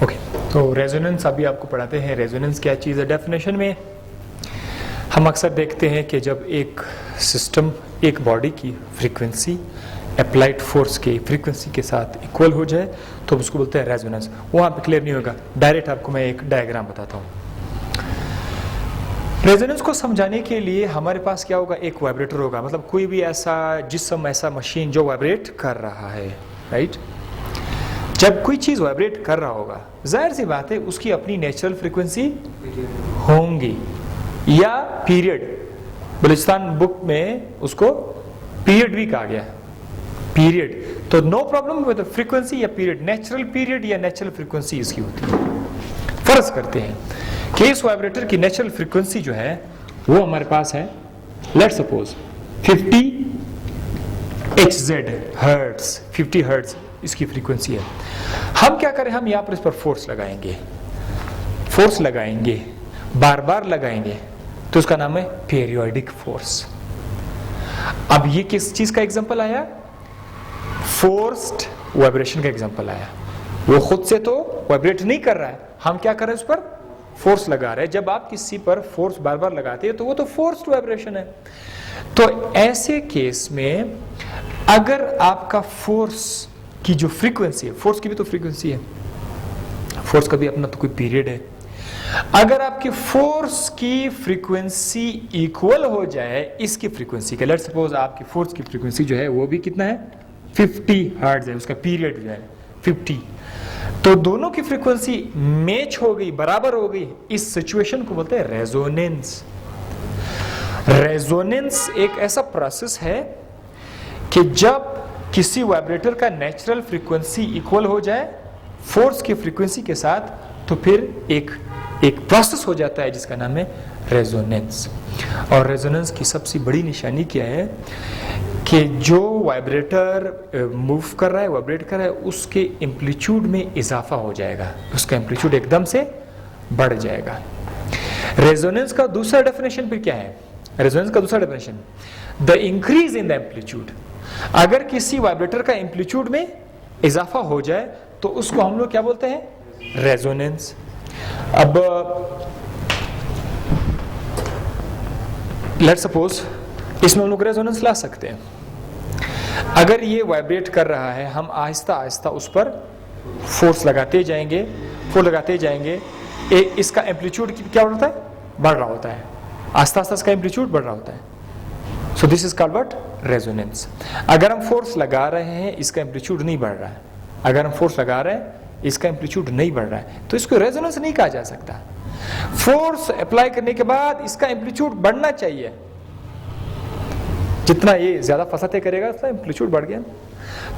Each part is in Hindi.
ओके, तो रेजोनेंस अभी आपको पढ़ाते हैं। रेजोनेंस क्या चीज़ है? डेफिनेशन में हम अक्सर देखते हैं कि जब एक सिस्टम, एक बॉडी की फ्रीक्वेंसी अप्लाइड फोर्स की फ्रीक्वेंसी के साथ इक्वल हो जाए तो उसको बोलते हैं रेजोनेंस। वहाँ पे क्लियर नहीं होगा, डायरेक्ट आपको मैं एक डायग्राम बताता हूँ। रेजोनेंस को समझाने के लिए हमारे पास क्या होगा? एक वाइब्रेटर होगा, मतलब कोई भी ऐसा जिस्म, ऐसा मशीन जो वाइब्रेट कर रहा है, राइट? जब कोई चीज़ वाइब्रेट कर रहा होगा, जाहिर सी बात है उसकी अपनी नेचुरल फ्रीक्वेंसी होंगी या पीरियड। बलूचिस्तान बुक में उसको पीरियड भी कहा गया, पीरियड। तो नो प्रॉब्लम विद फ्रीक्वेंसी या पीरियड, नेचुरल पीरियड या नेचुरल फ्रीक्वेंसी इसकी होती है। फर्ज करते हैं कि इस वाइब्रेटर की नेचुरल फ्रीक्वेंसी जो है वो हमारे पास है, let's suppose 50 Hz, hertz, 50 hertz इसकी फ्रीक्वेंसी है। हम क्या करें? हम यहाँ पर इस पर फोर्स लगाएंगे, फोर्स लगाएंगे, बार बार लगाएंगे, तो उसका नाम है पीरियोडिक फोर्स। अब ये किस चीज का एग्जांपल आया? फोर्स्ड वाइब्रेशन का एग्जांपल आया। वो खुद से तो वाइब्रेट नहीं कर रहा है, हम क्या कर रहे हैं? उस पर फोर्स लगा रहे हैं। जब आप किसी पर फोर्स बार बार लगाते हैं तो वो तो फोर्स्ड वाइब्रेशन है। तो ऐसे केस में अगर आपका फोर्स की जो फ्रीक्वेंसी है, फोर्स की भी तो फ्रीक्वेंसी है, फोर्स का भी अपना तो कोई पीरियड है। अगर आपकी फोर्स की फ्रीक्वेंसी इक्वल हो जाए इसकी फ्रीक्वेंसी के, लेट्स सपोज आपकी फोर्स की फ्रीक्वेंसी जो है वो भी कितना है? 50 हर्ट्ज है, उसका पीरियड जो है 50। तो दोनों की फ्रीक्वेंसी मैच हो गई, बराबर हो गई, इस सिचुएशन को बोलते हैं रेजोनेंस। रेजोनेंस एक ऐसा प्रोसेस है कि जब किसी वाइब्रेटर का नेचुरल फ्रीक्वेंसी इक्वल हो जाए फोर्स की फ्रीक्वेंसी के साथ, तो फिर एक प्रोसेस हो जाता है जिसका नाम है रेजोनेंस। और रेजोनेंस की सबसे बड़ी निशानी क्या है कि जो वाइब्रेटर मूव कर रहा है, वाइब्रेट कर रहा है, उसके एम्पलीट्यूड में इजाफा हो जाएगा, उसका एम्पलीट्यूड एकदम से बढ़ जाएगा। रेजोनेंस का दूसरा डेफिनेशन फिर क्या है? रेजोनेंस का दूसरा definition, the increase in the amplitude. अगर किसी वाइब्रेटर का एम्पलीट्यूड में इजाफा हो जाए तो उसको हम लोग क्या बोलते हैं? रेजोनेंस। अब लेट्स सपोज इसमें हम लोग रेजोनेंस ला सकते हैं। अगर ये वाइब्रेट कर रहा है, हम आहिस्ता आहिस्ता उस पर फोर्स लगाते जाएंगे, फोर्स लगाते जाएंगे, इसका एम्पलीट्यूड क्या होता है? बढ़ रहा होता है, आहिस्ता आहिस्ता इसका एम्पलीट्यूड बढ़ रहा होता है। So this is called what? Resonance. अगर हम फोर्स लगा रहे हैं, इसका एम्पलीट्यूड नहीं बढ़ रहा है, अगर हम फोर्स लगा रहे हैं, इसका एम्पलीट्यूड नहीं बढ़ रहा है, तो इसको रेजोनेंस नहीं कहा जा सकता। फोर्स अप्लाई करने के बाद इसका एम्पलीट्यूड बढ़ना चाहिए, जितना ये ज्यादा फसाते करेगा उसका एम्पलीट्यूड बढ़ गया।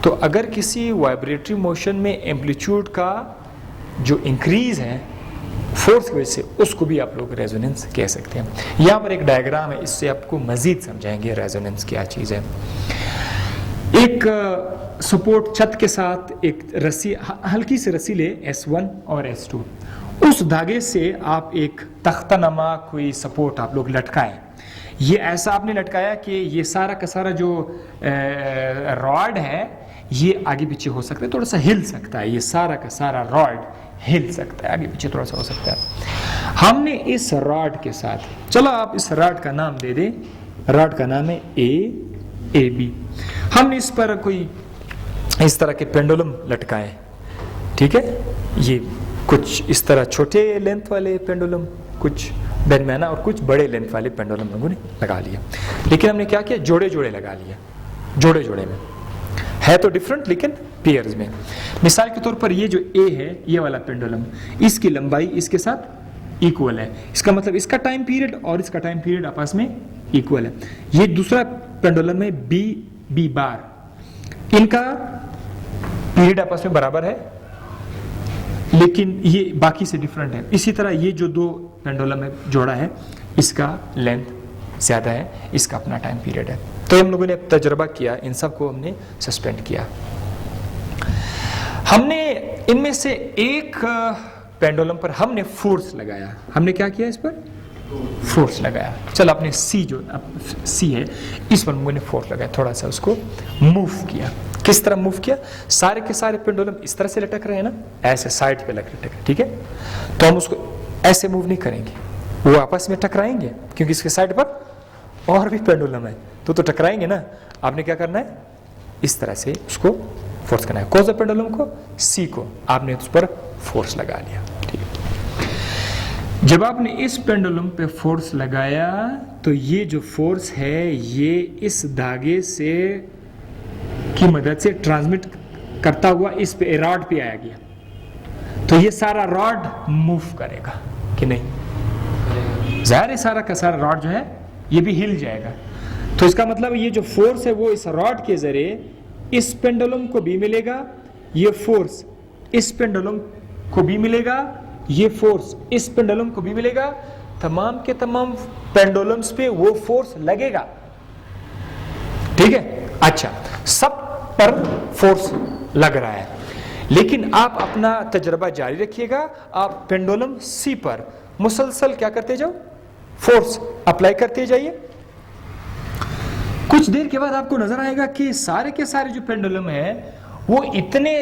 तो अगर किसी वाइब्रेटरी मोशन में एम्पलीट्यूड का जो इंक्रीज है फोर्स की वजह से, उसको भी आप लोग रेजोनेंस कह सकते हैं। यहाँ पर एक डायग्राम है, इससे आपको मजीद समझाएंगे रेजोनेंस क्या चीज़ है। एक सपोर्ट छत के साथ एक रस्सी, हल्की सी रस्सी ले, S1 और S2, उस धागे से आप एक तख्तानुमा कोई सपोर्ट आप लोग लटकाएं। ये ऐसा आपने लटकाया कि ये सारा का सारा जो रॉड है ये आगे पीछे हो सकता है, थोड़ा सा हिल सकता है, ये सारा का सारा रॉड हिल सकता है, आगे पीछे थोड़ा सा हो सकता है। हमने इस रॉड के साथ, चलो आप इस रॉड का नाम दे दें, रॉड का नाम है AB। हमने इस पर कोई इस तरह के पेंडुलम लटकाए, ठीक है? ये कुछ इस तरह छोटे लेंथ वाले पेंडुलम, कुछ दरमियाना और कुछ बड़े लेंथ वाले पेंडुलम लोगों ने लगा लिया। लेकिन हमने क्या किया? जोड़े जोड़े लगा लिया, जोड़े जोड़े में है तो डिफरेंट लेकिन पेयर्स में। मिसाल के तौर पर ये जो A है, ये वाला पेंडुलम, इसकी लंबाई इसके साथ इक्वल है, इसका मतलब इसका टाइम पीरियड और इसका टाइम पीरियड आपस में इक्वल है। ये दूसरा पेंडुलम है B बार, इनका पीरियड आपस में बराबर है लेकिन ये बाकी से डिफरेंट है। इसी तरह ये जो दो पेंडुलम है जोड़ा है, इसका लेंथ ज्यादा है, इसका अपना टाइम पीरियड है। तो हम लोगों ने तजर्बा किया, इन सब को हमने सस्पेंड किया। हमने इनमें से एक पेंडुलम पर हमने फोर्स लगाया। हमने क्या किया? इस पर फोर्स लगाया। चलो आपने सी जो सी है इस पर मैंने फोर्स लगाया, थोड़ा सा उसको मूव किया। किस तरह मूव किया? सारे के सारे पेंडुलम इस तरह से लटक रहे हैं ना, ऐसे साइड पे लटक रहे, ठीक है। तो हम उसको ऐसे मूव नहीं करेंगे, वो आपस में टकराएंगे क्योंकि इसके साइड पर और भी पेंडुलम है तो टकराएंगे ना। आपने क्या करना है? इस तरह से उसको फोर्स करना है। कौन सा पेंडुलम को? सी को। आपने उस पर फोर्स लगा लिया, ठीक है। जब आपने इस पेंडुलम पे फोर्स लगाया तो ये जो फोर्स है ये इस धागे से की मदद से ट्रांसमिट करता हुआ इस पे रॉड पे आया गया, तो ये सारा रॉड मूव करेगा कि नहीं? जाहिर है सारा का सारा रॉड जो है ये भी हिल जाएगा। तो इसका मतलब ये जो फोर्स है वो इस रॉड के जरिए इस पेंडुलम को भी मिलेगा, ये फोर्स इस पेंडुलम को भी मिलेगा, ये फोर्स इस पेंडुलम को भी मिलेगा। तमाम के तमाम पेंडुलम्स पे वो फोर्स लगेगा, ठीक है। अच्छा, सब पर फोर्स लग रहा है, लेकिन आप अपना तजर्बा जारी रखिएगा। आप पेंडुलम सी पर मुसलसल क्या करते जाओ? फोर्स अप्लाई करते जाइए। कुछ देर के बाद आपको नजर आएगा कि सारे के सारे जो पेंडुलम है वो इतने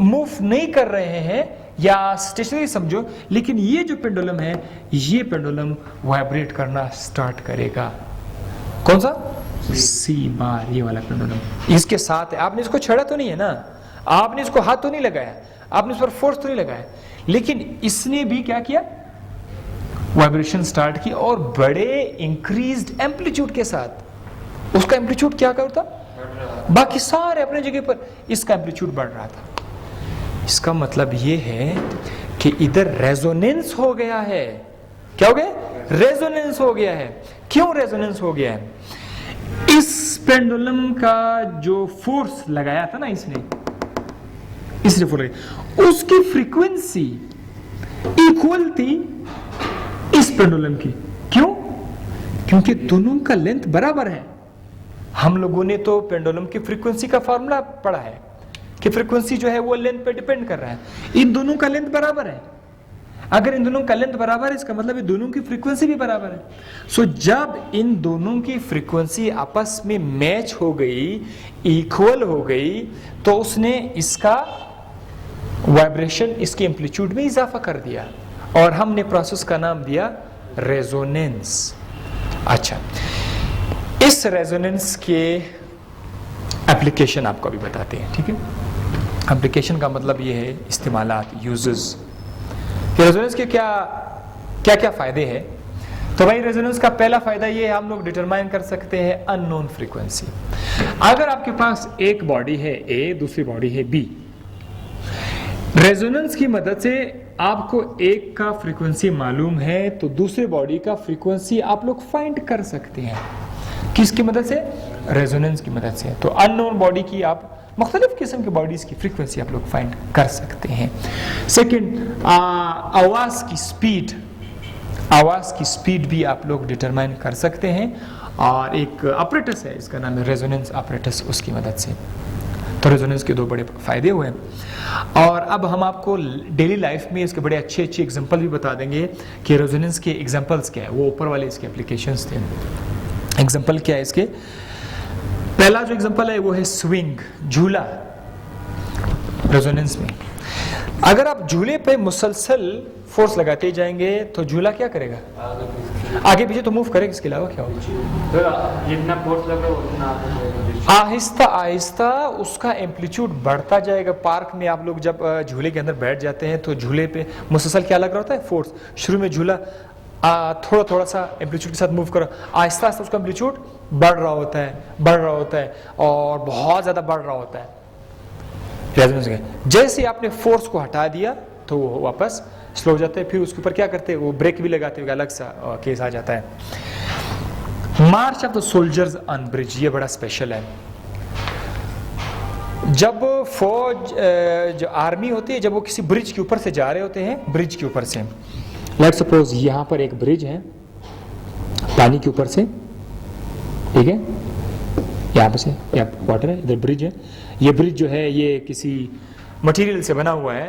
मूव नहीं कर रहे हैं, या स्टेशनरी समझो, लेकिन ये जो पेंडुलम है ये पेंडुलम वाइब्रेट करना स्टार्ट करेगा। कौन सा? सी बार, ये वाला पेंडुलम इसके साथ है। आपने इसको छेड़ा तो नहीं है ना, आपने इसको हाथ तो नहीं लगाया, आपने इस पर फोर्स तो नहीं लगाया, लेकिन इसने भी क्या किया? वाइब्रेशन स्टार्ट की, और बड़े इंक्रीज्ड एम्पलीट्यूड के साथ। उसका एम्पलीट्यूड क्या करता? बाकी सारे अपने जगह पर, इसका एम्पलीट्यूड बढ़ रहा था। इसका मतलब ये है कि इधर रेजोनेंस हो गया है। क्या हो गया? रेजोनेंस हो गया है। क्यों रेजोनेंस हो गया है? इस पेंडुलम का जो फोर्स लगाया था ना इसने फोर्स लगाया, उसकी फ्रीक्वेंसी इक्वल थी इस पेंडुलम की। क्यों? क्योंकि दोनों का लेंथ बराबर है। हम लोगों ने तो पेंडुलम की फ्रीक्वेंसी का फार्मूला पढ़ा है कि फ्रीक्वेंसी जो है वो लेंथ पे डिपेंड कर रहा है। इन दोनों का लेंथ बराबर है। अगर इन दोनों का लेंथ बराबर है, इसका मतलब दोनों की फ्रीक्वेंसी भी बराबर है। सो जब इन दोनों की फ्रीक्वेंसी आपस में मैच हो गई, इक्वल हो गई, तो उसने इसका वाइब्रेशन, इसके एम्पलीट्यूड में इजाफा कर दिया, और हमने प्रोसेस का नाम दिया रेजोनेंस। अच्छा, इस रेजोनेंस के एप्लीकेशन आपको अभी बताते हैं, ठीक है। एप्लीकेशन का मतलब ये है इस्तेमालात, यूजेस। रेजोनेंस के क्या क्या क्या फायदे हैं? तो भाई रेजोनेंस का पहला फायदा ये है, हम लोग डिटरमाइन कर सकते हैं अननोन फ्रीक्वेंसी। अगर आपके पास एक बॉडी है ए, दूसरी बॉडी है बी, रेजोनेंस की मदद से आपको एक का फ्रीक्वेंसी मालूम है तो दूसरे बॉडी का फ्रीक्वेंसी आप लोग फाइंड कर सकते हैं। किसकी मदद से? रेजोनेंस की मदद से। तो अननोन बॉडी की आप मुख्तलिफ किस्म की बॉडीज की फ्रीक्वेंसी आप लोग फाइंड कर सकते हैं। सेकंड, आवाज की स्पीड भी आप लोग डिटरमाइन कर सकते हैं, और एक ऑपरेटस है, इसका नाम है रेजोनेंस ऑपरेटस, उसकी मदद से। तो रेजोनेंस के दो बड़े फायदे हुए। और अब हम आपको डेली लाइफ में इसके बड़े अच्छे अच्छे एग्जांपल भी बता देंगे कि रेजोनेंस के एग्जांपल्स क्या है। वो ऊपर वाले इसके एप्लीकेशंस थे। एग्जांपल क्या है इसके? पहला जो एग्जांपल है वो है स्विंग, झूला। रेजोनेंस में अगर आप झूले पे मुसलसल फोर्स लगाते जाएंगे तो झूला क्या करेगा? आगे पीछे तो मूव करेगा, इसके अलावा क्या होगा? जितना फोर्स लगा उतना आहिस्ता आहिस्ता उसका एम्पलीट्यूड बढ़ता जाएगा। पार्क में आप लोग जब झूले के अंदर बैठ जाते हैं तो झूले पे मुसलसल क्या लग रहा होता है? फोर्स। शुरू में झूला थोड़ा थोड़ा सा एम्पलीट्यूड के साथ मूव करो, आहिस्ता आहिस्ता उसका एम्पलीट्यूड बढ़ रहा होता है और बहुत ज़्यादा बढ़ रहा होता है। जैसे आपने फोर्स को हटा दिया तो वो वापस स्लो हो जाता है। फिर उसके ऊपर क्या करते हैं? वो ब्रेक भी लगाते हुए अलग सा केस आ जाता है। March of the soldiers on bridge, ये बड़ा स्पेशल है। जब फौज जो आर्मी होती है, जब वो किसी ब्रिज के ऊपर से जा रहे होते हैं, ब्रिज के ऊपर से, लेट्स सपोज यहाँ पर एक ब्रिज है पानी के ऊपर से, ठीक है, यहाँ पर से वाटर है, इधर ब्रिज है। ये ब्रिज जो है ये किसी मटेरियल से बना हुआ है।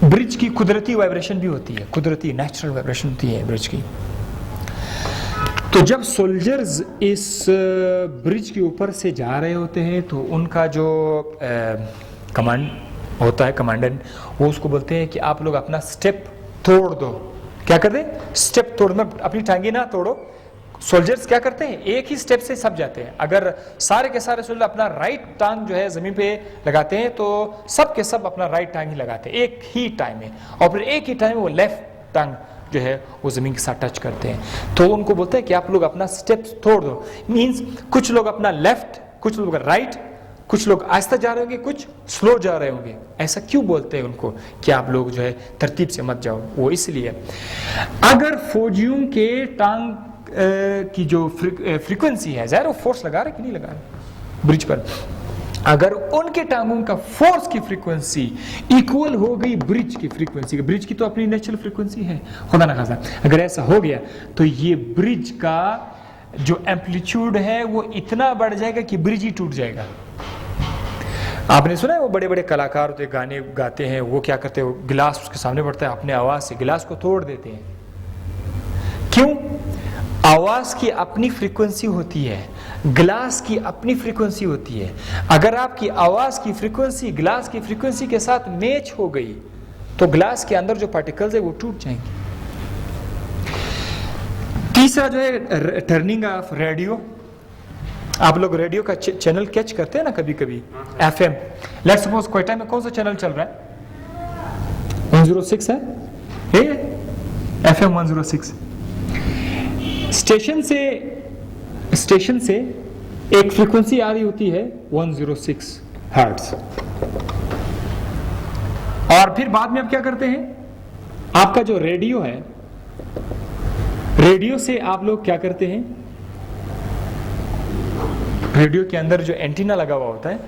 ब्रिज की कुदरती वाइब्रेशन भी होती है, कुदरती नेचुरल वाइब्रेशन होती है ब्रिज की। तो जब सोल्जर्स इस ब्रिज के ऊपर से जा रहे होते हैं तो उनका जो कमांड होता है, कमांडेंट, वो उसको बोलते हैं कि आप लोग अपना स्टेप तोड़ दो। क्या कर दे? स्टेप तोड़ना, अपनी टांगे ना तोड़ो। सोल्जर्स क्या करते हैं? एक ही स्टेप से सब जाते हैं। अगर सारे के सारे सोल्जर अपना राइट टांग जो है जमीन पे लगाते हैं तो सब के सब अपना राइट टांग ही लगाते हैं एक ही टाइम में, और फिर एक ही टाइम में वो लेफ्ट टांग जो है वो जमीन के साथ टच करते हैं। तो उनको बोलते हैं कि आप लोग अपना स्टेप तोड़ दो। मीन्स कुछ लोग अपना लेफ्ट, कुछ लोग राइट, कुछ लोग आहिस्ता जा रहे होंगे, कुछ स्लो जा रहे होंगे। ऐसा क्यों बोलते हैं उनको कि आप लोग जो है तरतीब से मत जाओ? वो इसलिए अगर फौजियों के टांग की जो फ्रीक्वेंसी है, ज़ाहिर वो फोर्स लगा रहे कि नहीं लगा रहे ब्रिज पर, अगर उनके टांगों का फोर्स की फ्रीक्वेंसी इक्वल हो गई ब्रिज की फ्रीक्वेंसी, ब्रिज की तो अपनी नेचुरल फ्रीक्वेंसी है, खुदा ना खासा, अगर ऐसा हो गया तो ये ब्रिज का जो एम्पलीट्यूड है वो इतना बढ़ जाएगा कि ब्रिज ही टूट जाएगा। आपने सुना है वो बड़े बड़े कलाकार होते गाने गाते हैं, वो क्या करते हैं, वो गिलास उसके सामने पड़ता है, अपने आवाज से गिलास को तोड़ देते हैं। क्यों? आवाज की अपनी फ्रीक्वेंसी होती है, गिलास की अपनी फ्रीक्वेंसी होती है। अगर आपकी आवाज की फ्रीक्वेंसी गिलास की फ्रीक्वेंसी के साथ मैच हो गई तो गिलास के अंदर जो पार्टिकल्स है वो टूट जाएंगे। तीसरा जो है टर्निंग ऑफ रेडियो। आप लोग रेडियो का चैनल कैच करते हैं ना कभी कभी, एफएम। लेट्स सपोज क्वेटा में कौन सा चैनल चल रहा है? 106 है, एफएम 106। स्टेशन से एक फ्रीक्वेंसी आ रही होती है 106 हर्ट्ज, और फिर बाद में आप क्या करते हैं, आपका जो रेडियो है, रेडियो से आप लोग क्या करते हैं, रेडियो के अंदर जो एंटीना लगा हुआ होता है,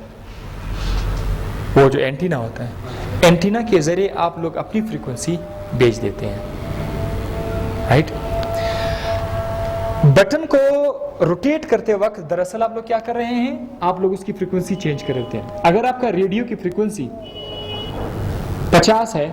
वो जो एंटीना होता है, एंटीना के जरिए आप लोग अपनी फ्रीक्वेंसी भेज देते हैं, राइट। बटन को रोटेट करते वक्त दरअसल आप लोग क्या कर रहे हैं, आप लोग उसकी फ्रीक्वेंसी चेंज कर देते हैं। अगर आपका रेडियो की फ्रीक्वेंसी 50 है